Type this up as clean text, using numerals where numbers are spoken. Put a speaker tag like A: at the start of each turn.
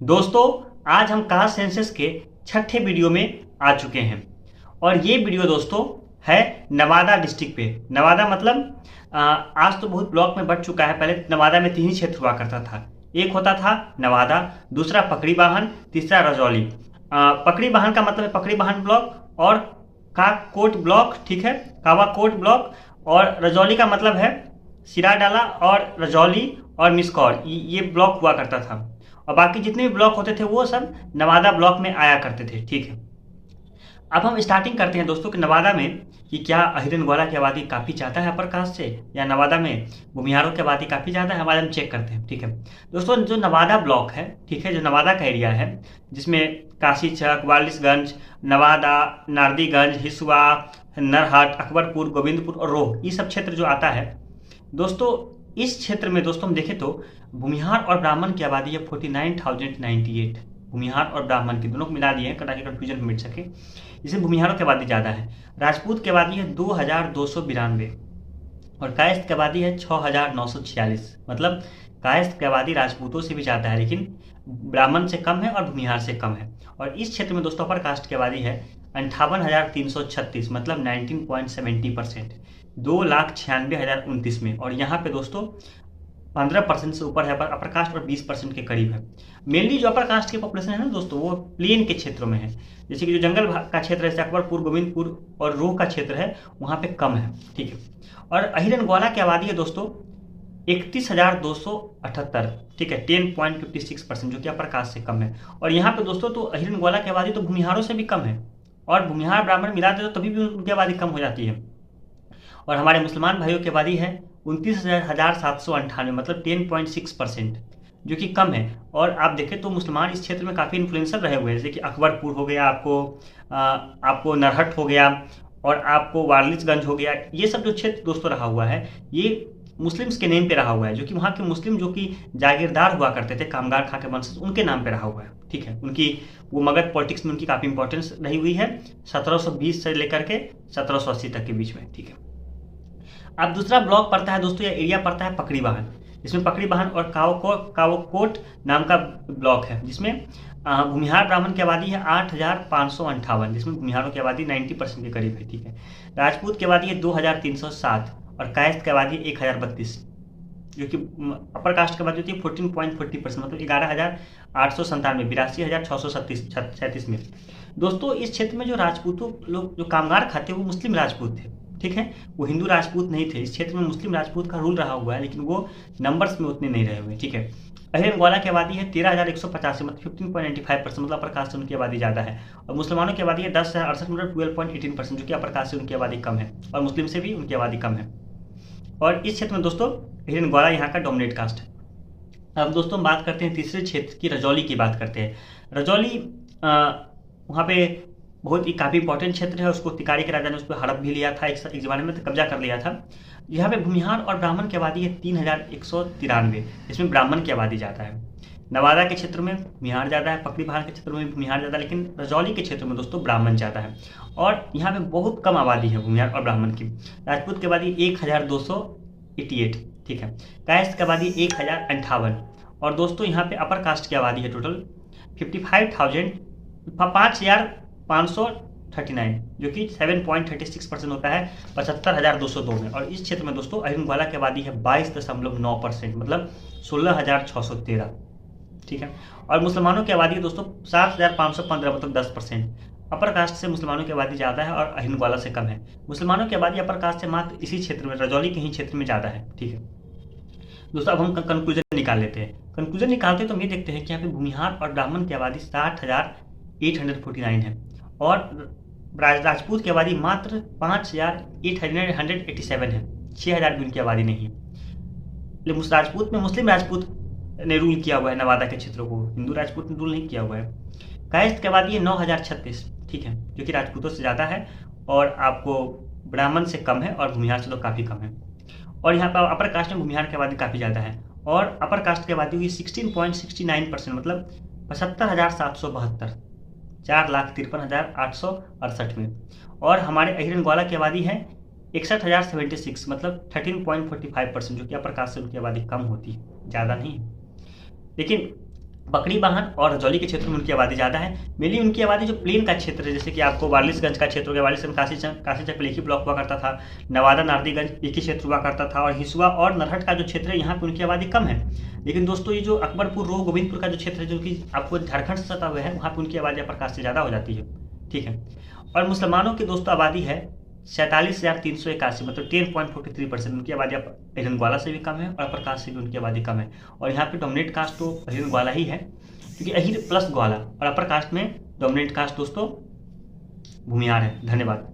A: दोस्तों, आज हम कास्ट सेंसस के छठे वीडियो में आ चुके हैं और ये वीडियो दोस्तों है नवादा डिस्ट्रिक्ट पे। नवादा मतलब आज तो बहुत ब्लॉक में बढ़ चुका है। पहले नवादा में 3 ही क्षेत्र हुआ करता था। एक होता था नवादा, दूसरा पकड़ी बाहन, तीसरा रजौली। पकड़ी बाहन का मतलब है पकड़ी बाहन ब्लॉक और काकोट ब्लॉक, ठीक है, कावाकोट ब्लॉक। और रजौली का मतलब है सिरा डाला और रजौली और मिसकौर, ये ब्लॉक हुआ करता था। और बाकी जितने भी ब्लॉक होते थे वो सब नवादा ब्लॉक में आया करते थे, ठीक है। अब हम स्टार्टिंग करते हैं दोस्तों कि नवादा में कि क्या अहिरन ग्वाला की आबादी काफ़ी ज़्यादा है अपर कास्ट से, या नवादा में भूमिहारों की आबादी काफ़ी ज़्यादा है, हमारे हम चेक करते हैं, ठीक है। दोस्तों, जो नवादा ब्लॉक है, ठीक है, जो नवादा का एरिया है जिसमें काशीचक, वालिसगंज, नवादा, नारदीगंज, हिसुआ, नरहट, अकबरपुर, गोविंदपुर और रोह, ये सब क्षेत्र जो आता है दोस्तों, इस क्षेत्र में दोस्तों हम देखें तो भूमिहार और ब्राह्मण की आबादी है 49,098। भूमिहार और ब्राह्मण की दोनों को मिला दिए हैं ताकि कन्फ्यूजन मिट सके। इसमें भूमिहारों की आबादी ज़्यादा है। राजपूत की आबादी है 2,292 और कायस्थ की आबादी है 6,946। मतलब कायस्थ की आबादी राजपूतों से भी ज़्यादा है लेकिन ब्राह्मण से कम है और भूमिहार से कम है। और इस क्षेत्र में दोस्तों अपर कास्ट की आबादी है 58,336, मतलब 19.70%, 2,96,029 में। और यहाँ पे दोस्तों 15% से ऊपर है अपर कास्ट और 20% के करीब है। मेनली जो अपर कास्ट की पॉपुलेशन है ना दोस्तों, वो प्लेन के क्षेत्रों में है। जैसे कि जो जंगल का क्षेत्र है, जैसे अकबरपुर, गोविंदपुर और रोह का क्षेत्र है, वहाँ पे कम है, ठीक है। और अहिरन ग्वाला की आबादी है दोस्तों 31,278, ठीक है, 10.56%, जो कि अपर कास्ट से कम है। और यहाँ पे दोस्तों तो अहिरन ग्वाला की आबादी तो भूमिहारों से भी कम है, और भूमिहार ब्राह्मण मिला दे तो तभी भी उनकी आबादी कम हो जाती है। और हमारे मुसलमान भाइयों की आबादी है 29,798, मतलब 10.6%, जो कि कम है। और आप देखें तो मुसलमान इस क्षेत्र में काफ़ी इन्फ्लुएंसर रहे हुए हैं, जैसे कि अकबरपुर हो गया, आपको नरहट हो गया, और आपको वालिसगंज हो गया। ये सब जो क्षेत्र दोस्तों रहा हुआ है, ये मुस्लिम्स के नेम पे रहा हुआ है, जो कि वहाँ के मुस्लिम जो कि जागीरदार हुआ करते थे, कामगार खा के वंशज, उनके नाम पे रहा हुआ है, ठीक है। उनकी वो मगध पॉलिटिक्स में उनकी काफ़ी इंपॉर्टेंस रही हुई है 1720 से लेकर के 1780 तक के बीच में, ठीक है। अब दूसरा ब्लॉक पड़ता है दोस्तों, या एरिया पड़ता है पकड़ी बाहन, जिसमें पकड़ी बाहन और कावोकोट नाम का ब्लॉक है, जिसमें भूमिहार ब्राह्मण की आबादी है 8,558, जिसमें भूमिहारों की आबादी 90% के करीब है, ठीक है। राजपूत की आबादी है 2,307 और कायस्थ की आबादी 1,032, जो कि अपर कास्ट की आबादी होती है 14.40%, मतलब 11,897, 82,637 में। दोस्तों, इस क्षेत्र में जो राजपूतों लोग जो कामगार खाते वो मुस्लिम राजपूत थे, ठीक है, वो हिंदू राजपूत नहीं थे। इस क्षेत्र में मुस्लिम राजपूत का रूल रहा हुआ है, लेकिन वो नंबर्स में उतने नहीं रहे हुए, ठीक है। अहिरन ग्वाला की आबादी है 13,185, मतलब 15.95%, मतलब अपर कास्ट से उनकी आबादी ज़्यादा है। और मुसलमानों की आबादी है 10,068, मतलब 12.18%, जो कि अपर कास्ट से उनकी आबादी कम है, और मुस्लिम से भी उनकी आबादी कम है। और इस क्षेत्र में दोस्तों अहिरन ग्वाला यहाँ का डोमिनेट कास्ट है। अब दोस्तों हम बात करते हैं तीसरे क्षेत्र की, रजौली की बात करते हैं। रजौली वहाँ पे बहुत ही काफ़ी इंपॉर्टेंट क्षेत्र है। उसको तिकारी के राजा ने उस पर हड़प भी लिया था, एक ज़माने में कब्जा कर लिया था। यहाँ पे भूमिहार और ब्राह्मण की आबादी है 3,193, इसमें ब्राह्मण की आबादी ज़्यादा है। नवादा के क्षेत्र में भूमिहार ज़्यादा है, पकड़ी बाहर के क्षेत्र में भूमिहार ज़्यादा, लेकिन रजौली के क्षेत्र में दोस्तों ब्राह्मण ज़्यादा है। और यहाँ पे बहुत कम आबादी है भूमिहार और ब्राह्मण की। राजपूत की आबादी 1,288, ठीक है। कायस्थ की आबादी 1,058। और दोस्तों यहाँ पे अपर कास्ट की आबादी है टोटल 5,539, जो कि 7.36% होता है 75,202 में। और इस क्षेत्र में दोस्तों अहिरन ग्वाला की आबादी है 22.9%, मतलब 16,613, ठीक है। और मुसलमानों की आबादी है दोस्तों 7,515, मतलब 10%। अपर कास्ट से मुसलमानों की आबादी ज़्यादा है और अहिरन ग्वाला से कम है। मुसलमानों की आबादी अपर कास्ट से मात्र इसी क्षेत्र में, रजौली के ही क्षेत्र में ज़्यादा है, ठीक है। दोस्तों अब हम कंक्लूजन निकाल लेते हैं। कंक्लूजन निकालते तो हम ये देखते हैं कि यहाँ पे भूमिहार और ब्राह्मण की आबादी 60,849 है, और राजपूत की आबादी मात्र 5,887 है, 6,000 भी उनकी आबादी नहीं है। लेकिन राजपूत में मुस्लिम राजपूत ने रूल किया हुआ है नवादा के क्षेत्रों को, हिंदू राजपूत ने रूल नहीं किया हुआ है। कायस्थ की आबादी है 9,036, ठीक है, जो कि राजपूतों से ज़्यादा है और आपको ब्राह्मण से कम है, और भूमिहार से तो काफ़ी कम है। और यहाँ पर अपर कास्ट में भूमिहार की आबादी काफ़ी ज़्यादा है, और अपर कास्ट की आबादी हुई 16.69%, मतलब 75,772, 4,53,868 में। और हमारे अहिरन ग्वाला की आबादी है 61,076, मतलब 13.45%, जो कि अपर कास्ट से उनकी आबादी कम होती है, ज़्यादा नहीं। लेकिन बकरी बाहन और रजौली के क्षेत्र में उनकी आबादी ज़्यादा है। मेनली उनकी आबादी जो प्लेन का क्षेत्र है, जैसे कि आपको वारिसगंज का क्षेत्र हो गया, वारिसगंज काशी चक एक ही ब्लॉक हुआ करता था, नवादा नारदीगंज एक ही क्षेत्र हुआ करता था, और हिसुआ और नरहट का जो क्षेत्र है यहाँ पे उनकी आबादी कम है। लेकिन दोस्तों ये जो अकबरपुर रो गोविंदपुर का जो क्षेत्र है, जो कि आपको झारखंड से सटा हुआ है, वहाँ पर उनकी आबादी अपर कास्ट से ज़्यादा हो जाती है। ठीक है। और मुसलमानों की दोस्तों आबादी है 47,381, मतलब 10.43%। उनकी आबादी अहिरन ग्वाला से भी कम है और अपर कास्ट से भी उनकी आबादी कम है। और यहाँ पे डोमिनेट कास्ट तो अहिरन ग्वाला ही है, क्योंकि अहिर प्लस ग्वाला, और अपर कास्ट में डोमिनेट कास्ट दोस्तों भूमिहार है। धन्यवाद।